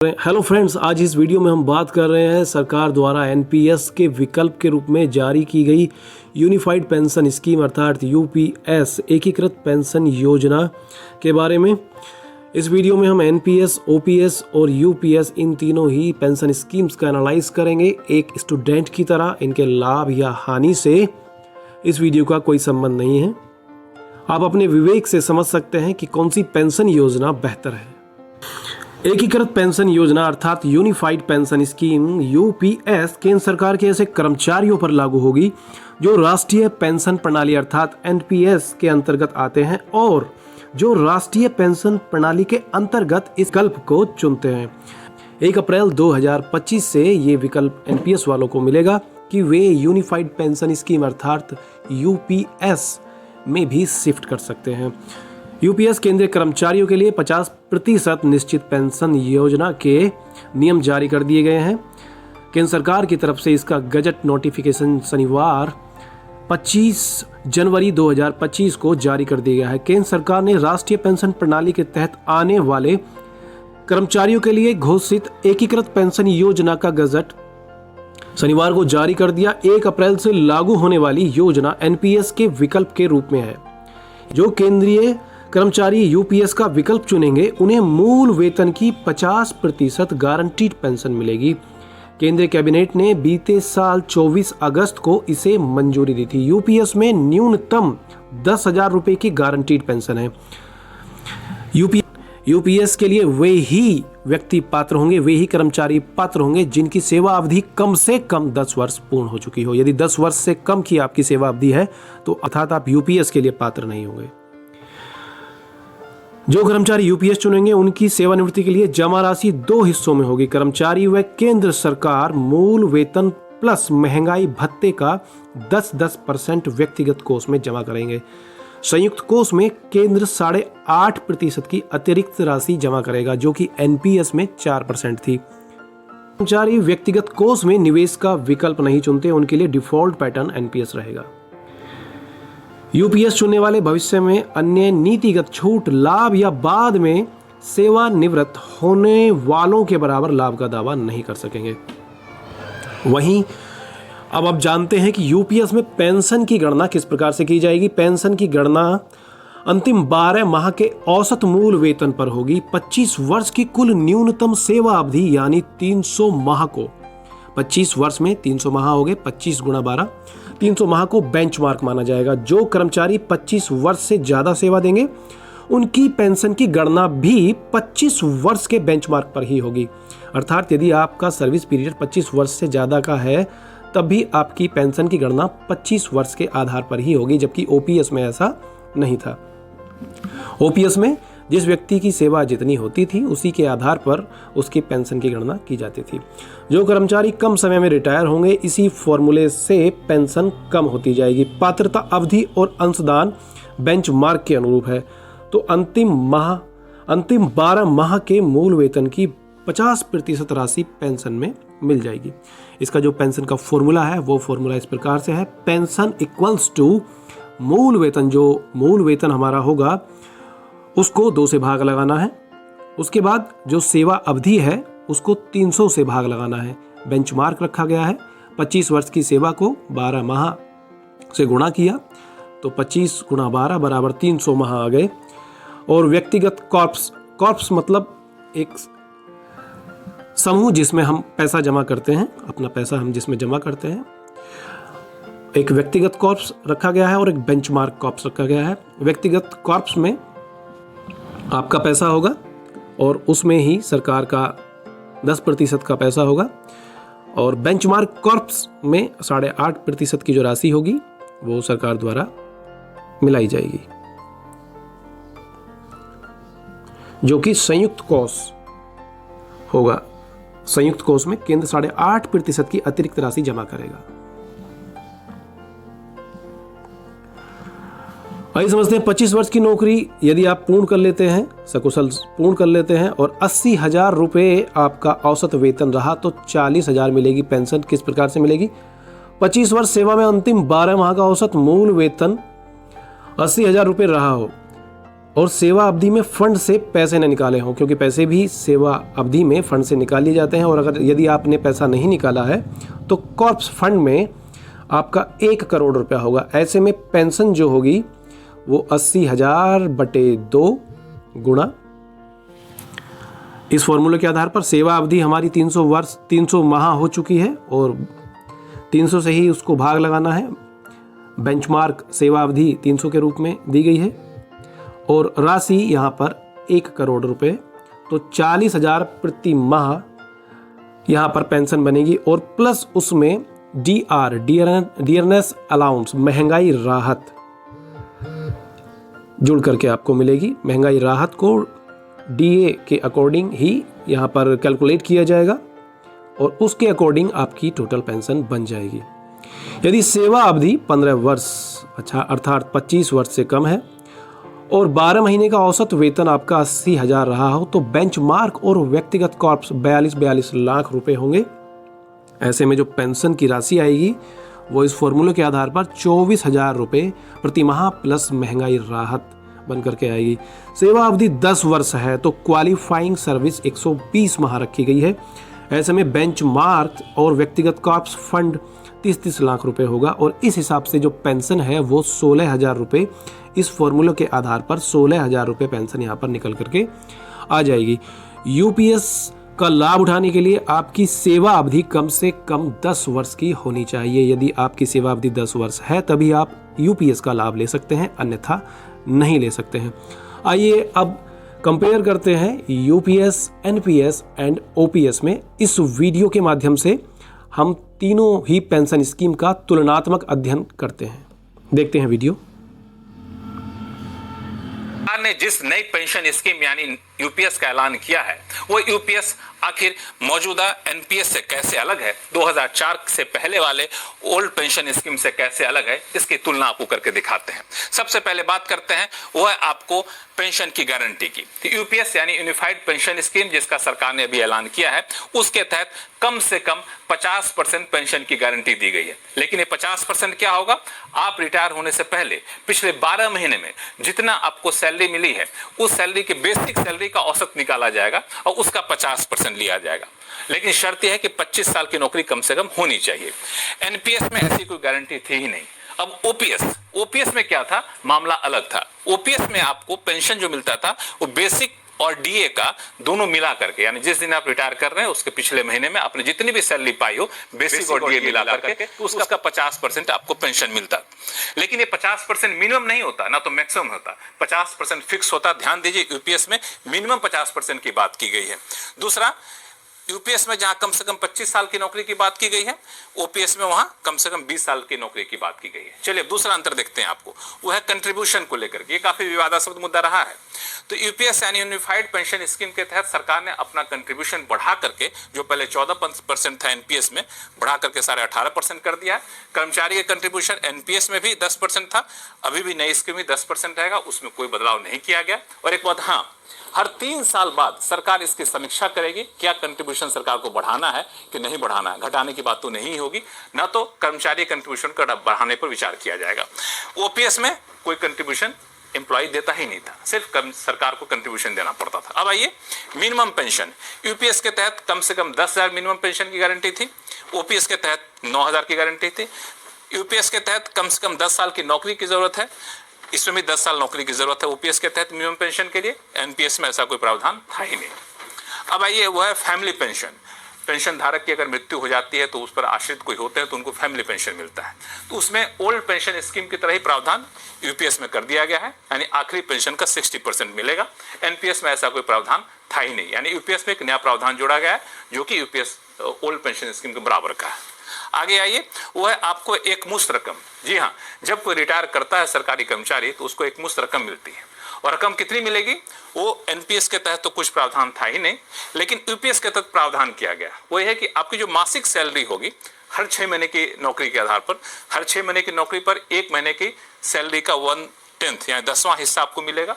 Hello friends, आज इस video में हम बात कर रहे हैं सरकार द्वारा एनपीएस के विकल्प के रूप में जारी की गई यूनिफाइड पेंशन स्कीम अर्थात यूपीएस एकीकृत पेंशन योजना के बारे में। इस वीडियो में हम एनपीएस, ओपीएस और यूपीएस इन तीनों ही पेंशन स्कीम्स का एनालाइज करेंगे एक स्टूडेंट की तरह। इनके लाभ या हानि से इस वीडियो का कोई संबंध नहीं है। आप अपने विवेक से समझ सकते हैं कि कौन सी पेंशन योजना बेहतर है। एकीकृत पेंशन योजना अर्थात यूनिफाइड पेंशन स्कीम यूपीएस केंद्र सरकार के ऐसे कर्मचारियों पर लागू होगी जो राष्ट्रीय पेंशन प्रणाली अर्थात एनपीएस के अंतर्गत आते हैं और जो राष्ट्रीय पेंशन प्रणाली के अंतर्गत इस विकल्प को चुनते हैं। 1 अप्रैल 2025 से ये विकल्प एनपीएस वालों को मिलेगा कि वे यूनिफाइड पेंशन स्कीम अर्थात यूपीएस में भी शिफ्ट कर सकते हैं। यूपीएस केंद्रीय कर्मचारियों के लिए 50% निश्चित पेंशन योजना के नियम जारी कर दिए गए हैं। केंद्र सरकार की तरफ से इसका गजट नोटिफिकेशन शनिवार 25 जनवरी 2025 को जारी कर दिया गया है। केंद्र सरकार ने राष्ट्रीय पेंशन प्रणाली के तहत आने वाले कर्मचारियों के लिए घोषित एकीकृत पेंशन योजना का गजट शनिवार को जारी कर दिया। 1 अप्रैल से लागू होने वाली योजना एनपीएस के विकल्प के रूप में है। जो केंद्रीय कर्मचारी यूपीएस का विकल्प चुनेंगे उन्हें मूल वेतन की 50% गारंटीड पेंशन मिलेगी। केंद्रीय कैबिनेट ने बीते साल 24 अगस्त को इसे मंजूरी दी थी। यूपीएस में न्यूनतम 10,000 रुपए की गारंटीड पेंशन है। यूपीएस के लिए वे ही व्यक्ति पात्र होंगे, वे ही कर्मचारी पात्र होंगे जिनकी सेवा अवधि कम से कम 10 वर्ष पूर्ण हो चुकी हो। यदि 10 वर्ष से कम की आपकी सेवा अवधि है तो अर्थात आप यूपीएस के लिए पात्र नहीं होंगे। जो कर्मचारी यूपीएस चुनेंगे उनकी सेवानिवृत्ति के लिए जमा राशि 2 हिस्सों में होगी। कर्मचारी व केंद्र सरकार मूल वेतन प्लस महंगाई भत्ते का 10% व्यक्तिगत कोष में जमा करेंगे। संयुक्त कोष में केंद्र 8.5% की अतिरिक्त राशि जमा करेगा जो कि एनपीएस में 4% थी। कर्मचारी व्यक्तिगत कोष में निवेश का विकल्प नहीं चुनते, उनके लिए डिफॉल्ट पैटर्न एनपीएस रहेगा। यूपीएस चुनने वाले भविष्य में अन्य नीतिगत छूट, लाभ या बाद में सेवानिवृत्त होने वालों के बराबर लाभ का दावा नहीं कर सकेंगे। वहीं अब आप जानते हैं कि यूपीएस में पेंशन की गणना किस प्रकार से की जाएगी। पेंशन की गणना अंतिम 12 माह के औसत मूल वेतन पर होगी। 25 वर्ष की कुल न्यूनतम सेवा अवधि यानी 300 माह को 25 वर्ष में 300 माह हो गए, 25 गुणा 12, 300 माह को बेंचमार्क माना जाएगा। जो कर्मचारी 25 वर्ष से ज्यादा सेवा देंगे उनकी पेंशन की गणना भी 25 वर्ष के बेंचमार्क पर ही होगी। अर्थात यदि आपका सर्विस पीरियड 25 वर्ष से ज्यादा का है तब भी आपकी पेंशन की गणना 25 वर्ष के आधार पर ही होगी, जबकि ओपीएस में ऐसा नहीं था। ओपीएस में जिस व्यक्ति की सेवा जितनी होती थी उसी के आधार पर उसकी पेंशन की गणना की जाती थी। जो कर्मचारी कम समय में रिटायर होंगे इसी फॉर्मूले से पेंशन कम होती जाएगी। पात्रता अवधि और अंशदान बेंचमार्क के अनुरूप है तो अंतिम 12 माह के मूल वेतन की 50% राशि पेंशन में मिल जाएगी। इसका जो पेंशन का फॉर्मूला है वो फॉर्मूला इस प्रकार से है। पेंशन इक्वल्स टू मूल वेतन, जो मूल वेतन हमारा होगा उसको 2 से भाग लगाना है। उसके बाद जो सेवा अवधि है उसको 300 से भाग लगाना है। बेंचमार्क रखा गया है 25 वर्ष की सेवा को 12 माह से गुणा किया तो 25 गुणा 12 बराबर 300 माह आ गए। और व्यक्तिगत कॉर्प्स मतलब एक समूह जिसमें हम पैसा जमा करते हैं, अपना पैसा हम जिसमें जमा करते हैं, एक व्यक्तिगत कॉर्प्स रखा गया है और एक बेंचमार्क कॉर्प्स रखा गया है। व्यक्तिगत कॉर्प्स में आपका पैसा होगा और उसमें ही सरकार का 10% का पैसा होगा और बेंचमार्क कॉर्प्स में 8.5% की जो राशि होगी वो सरकार द्वारा मिलाई जाएगी, जो कि संयुक्त कोष होगा। संयुक्त कोष में केंद्र 8.5% की अतिरिक्त राशि जमा करेगा। आइए समझते हैं 25 वर्ष की नौकरी यदि आप पूर्ण कर लेते हैं, सकुशल पूर्ण कर लेते हैं और 80,000 रुपये आपका औसत वेतन रहा तो 40,000 मिलेगी पेंशन। किस प्रकार से मिलेगी? 25 वर्ष सेवा में अंतिम 12 माह का औसत मूल वेतन 80,000 रुपये रहा हो और सेवा अवधि में फंड से पैसे न निकाले हों, क्योंकि पैसे भी सेवा अवधि में फंड से निकाल लिए जाते हैं। और अगर यदि आपने पैसा नहीं निकाला है तो कॉर्प्स फंड में आपका 1 करोड़ रुपया होगा। ऐसे में पेंशन जो होगी वो 80,000 बटे 2 गुणा, इस फॉर्मूले के आधार पर सेवा अवधि हमारी 300 माह हो चुकी है और 300 से ही उसको भाग लगाना है। बेंचमार्क सेवा अवधि 300 के रूप में दी गई है और राशि यहाँ पर 1 करोड़ रुपए, तो 40,000 प्रति माह यहाँ पर पेंशन बनेगी। और प्लस उसमें डियरनेस अलाउंस, महंगाई राहत जुड़ करके आपको मिलेगी। महंगाई राहत को डीए के अकॉर्डिंग ही यहाँ पर कैलकुलेट किया जाएगा और उसके अकॉर्डिंग आपकी टोटल पेंशन बन जाएगी। यदि सेवा अवधि 15 वर्ष अर्थात 25 वर्ष से कम है और 12 महीने का औसत वेतन आपका 80,000 रहा हो तो बेंचमार्क और व्यक्तिगत कॉर्प्स 42 लाख रुपए होंगे। ऐसे में जो पेंशन की राशि आएगी वो इस फॉर्मूले के आधार पर 24,000 रुपये प्रति माह प्लस महंगाई राहत बन करके आएगी। सेवा अवधि 10 वर्ष है तो क्वालिफाइंग सर्विस 120 माह रखी गई है। ऐसे में बेंचमार्क और व्यक्तिगत कॉर्प्स फंड 30 लाख रुपए होगा और इस हिसाब से जो पेंशन है वो 16,000 रुपये, इस फॉर्मूले के आधार पर 16,000 रुपये पेंशन यहाँ पर निकल करके आ जाएगी। यूपीएस का लाभ उठाने के लिए आपकी सेवा अवधि कम से कम 10 वर्ष की होनी चाहिए। यदि आपकी सेवा अवधि 10 वर्ष है तभी आप यूपीएस का लाभ ले सकते हैं, अन्यथा नहीं ले सकते हैं। आइए अब कंपेयर करते हैं यूपीएस, एनपीएस एंड ओपीएस में। इस वीडियो के माध्यम से हम तीनों ही पेंशन स्कीम का तुलनात्मक अध्ययन करते हैं। देखते हैं वीडियो। सरकार ने जिस नई पेंशन स्कीम यानी यूपीएस का ऐलान किया है वो यूपीएस आखिर मौजूदा एनपीएस से कैसे अलग है, 2004 से पहले वाले ओल्ड पेंशन स्कीम से कैसे अलग है, इसकी तुलना आपको करके दिखाते हैं। सबसे पहले बात करते हैं वो है आपको पेंशन की गारंटी की। तो यूपीएस यानी यूनिफाइड पेंशन स्कीम जिसका सरकार ने अभी ऐलान किया है उसके तहत कम से कम 50% पेंशन की गारंटी दी गई है। लेकिन ये 50% क्या होगा, आप रिटायर होने से पहले पिछले 12 महीने में जितना आपको सैलरी मिली है उस सैलरी के बेसिक सैलरी का औसत निकाला जाएगा और उसका 50% लिया जाएगा। लेकिन शर्त यह है कि 25 साल की नौकरी कम से कम होनी चाहिए। एनपीएस में ऐसी कोई गारंटी थी ही नहीं। अब ओपीएस में क्या था, मामला अलग था। ओपीएस में आपको पेंशन जो मिलता था वो बेसिक और डीए का दोनों मिला करके, यानी जिस दिन आप रिटायर कर रहे हैं उसके पिछले महीने में आपने जितनी भी सैलरी पाई हो बेसिक और डीए मिला करके उसका 50% आपको पेंशन मिलता। लेकिन ये 50% मिनिमम नहीं होता, ना तो मैक्सिमम होता, 50% फिक्स होता। ध्यान दीजिए, यूपीएस में मिनिमम 50% की बात की गई है। दूसरा, यूपीएस में जहां कम से कम 25 साल की नौकरी की बात की गई है, ओपीएस में वहां कम से कम 20 साल की नौकरी की बात की गई है। चलिए दूसरा अंतर देखते हैं आपको, वो है कंट्रीब्यूशन को लेकर के। ये काफी विवादास्पद मुद्दा रहा है। तो यूपीएस यानी यूनिफाइड पेंशन स्कीम के तहत सरकार ने अपना कंट्रीब्यूशन बढ़ा करके, जो पहले 14% था एनपीएस में, बढ़ा करके 18.5% कर दिया है। कर्मचारी का कंट्रीब्यूशन एनपीएस में भी 10% था, अभी भी नई स्कीम में 10% रहेगा, उसमें कोई बदलाव नहीं किया गया। और एक बात, हाँ, हर 3 साल बाद सरकार इसकी समीक्षा करेगी, क्या कंट्रीब्यूशन सरकार को बढ़ाना है कि नहीं बढ़ाना है। घटाने की बात तो नहीं होगी, ना तो कर्मचारी कंट्रीब्यूशन का बढ़ाने पर विचार किया जाएगा। ओपीएस में कोई कंट्रीब्यूशन एम्प्लॉय देता ही नहीं था, सिर्फ सरकार को कंट्रीब्यूशन देना पड़ता था। अब आइए मिनिमम पेंशन। यूपीएस के तहत कम से कम 10,000 मिनिमम पेंशन की गारंटी थी, ओपीएस के तहत 9,000 की गारंटी थी। यूपीएस के तहत कम से कम 10 साल की नौकरी की जरूरत है, इसमें भी 10 साल नौकरी की जरूरत है ओपीएस के तहत मिनिमम पेंशन के लिए। एनपीएस में ऐसा कोई प्रावधान था ही नहीं। अब आइए वो है फैमिली पेंशन। पेंशन धारक की अगर मृत्यु हो जाती है तो उस पर आश्रित कोई होते हैं तो उनको फैमिली पेंशन मिलता है। तो उसमें ओल्ड पेंशन स्कीम की तरह ही प्रावधान यूपीएस में कर दिया गया है, यानी आखिरी पेंशन का 60% मिलेगा। एनपीएस में ऐसा कोई प्रावधान था ही नहीं, यानी यूपीएस में एक नया प्रावधान जोड़ा गया है जो कि यूपीएस ओल्ड पेंशन स्कीम के बराबर का है। आगे आइए, वो है आपको एक मुश्त रकम। जी हाँ, जब कोई रिटायर करता है सरकारी कर्मचारी तो उसको एक मुश्त रकम मिलती है। और रकम कितनी मिलेगी, वो एनपीएस के तहत तो कुछ प्रावधान था ही नहीं, लेकिन यूपीएस के तहत प्रावधान किया गया। वो है कि आपकी जो मासिक सैलरी होगी हर 6 महीने की नौकरी के आधार पर, हर 6 महीने की नौकरी पर 1 महीने की सैलरी का 1/10 यानी 10वां हिस्सा आपको मिलेगा।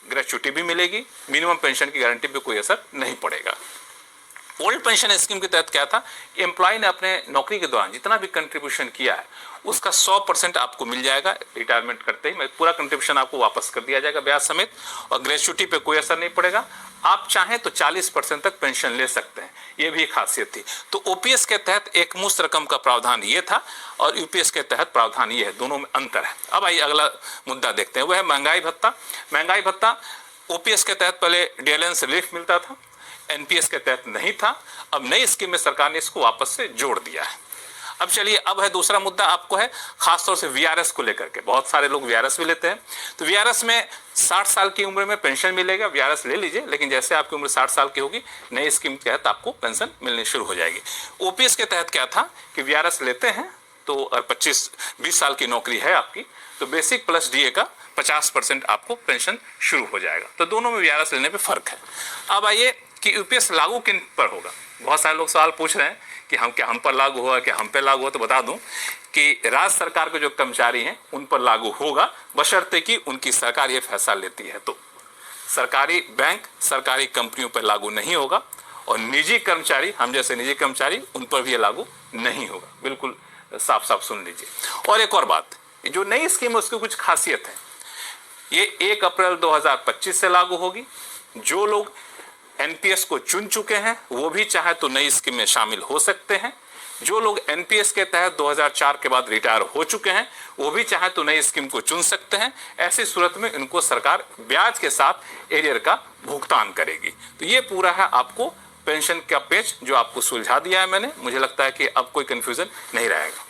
ग्रेच्युटी भी मिलेगी, मिनिमम पेंशन की गारंटी पे कोई असर नहीं पड़ेगा। ओल्ड पेंशन स्कीम के तहत क्या था, एम्प्लॉय ने अपने नौकरी के दौरान जितना भी कंट्रीब्यूशन किया है उसका 100% आपको मिल जाएगा। रिटायरमेंट करते ही पूरा कंट्रीब्यूशन आपको वापस कर दिया जाएगा ब्याज समेत, और ग्रेच्युटी पे कोई असर नहीं पड़ेगा। आप चाहें तो 40% तक पेंशन ले सकते हैं, ये भी खासियत थी। तो ओपीएस के तहत एक मुश्त रकम का प्रावधान ये था और यूपीएस के तहत प्रावधान ये है, दोनों में अंतर है। अब आइए अगला मुद्दा देखते हैं, वह है महंगाई भत्ता। महंगाई भत्ता ओपीएस के तहत पहले डिएलएन रिलीफ मिलता था, एनपीएस के तहत नहीं था। अब नई स्कीम में सरकार ने इसको वापस से जोड़ दिया है। अब चलिए, अब है दूसरा मुद्दा आपको है खासतौर से वीआरएस को लेकर के। बहुत सारे लोग वीआरएस भी लेते हैं, तो वीआरएस में 60 साल की उम्र में पेंशन मिलेगा। वीआरएस ले लीजिए, लेकिन जैसे आपकी उम्र 60 साल की होगी नई स्कीम के तहत आपको पेंशन मिलनी शुरू हो जाएगी। ओपीएस के तहत क्या था कि वीआरएस लेते हैं तो अगर 20 साल की नौकरी है आपकी तो बेसिक प्लस डीए का 50% आपको पेंशन शुरू हो जाएगा। तो दोनों में वीआरएस लेने पे फर्क है। अब आइए कि यूपीएस लागू किन पर होगा। बहुत सारे लोग सवाल पूछ रहे हैं कि हम पर लागू हुआ, क्या हम पे लागू हुआ। तो बता दूं कि राज्य सरकार के जो कर्मचारी हैं उन पर लागू होगा, बशर्ते कि उनकी सरकार ये फैसला लेती है। तो सरकारी बैंक, सरकारी कंपनियों पर लागू नहीं होगा, और निजी कर्मचारी, हम जैसे निजी कर्मचारी, उन पर भी ये लागू नहीं होगा। बिल्कुल साफ साफ सुन लीजिए। और एक और बात, जो नई स्कीम है उसकी कुछ खासियत है। ये 1 अप्रैल 2025 से लागू होगी। जो लोग एनपीएस को चुन चुके हैं वो भी चाहे तो नई स्कीम में शामिल हो सकते हैं। जो लोग एनपीएस के तहत 2004 के बाद रिटायर हो चुके हैं वो भी चाहे तो नई स्कीम को चुन सकते हैं। ऐसी सूरत में इनको सरकार ब्याज के साथ एरियर का भुगतान करेगी। तो ये पूरा है आपको पेंशन का पेज जो आपको सुलझा दिया है मैंने। मुझे लगता है कि अब कोई कंफ्यूजन नहीं रहेगा।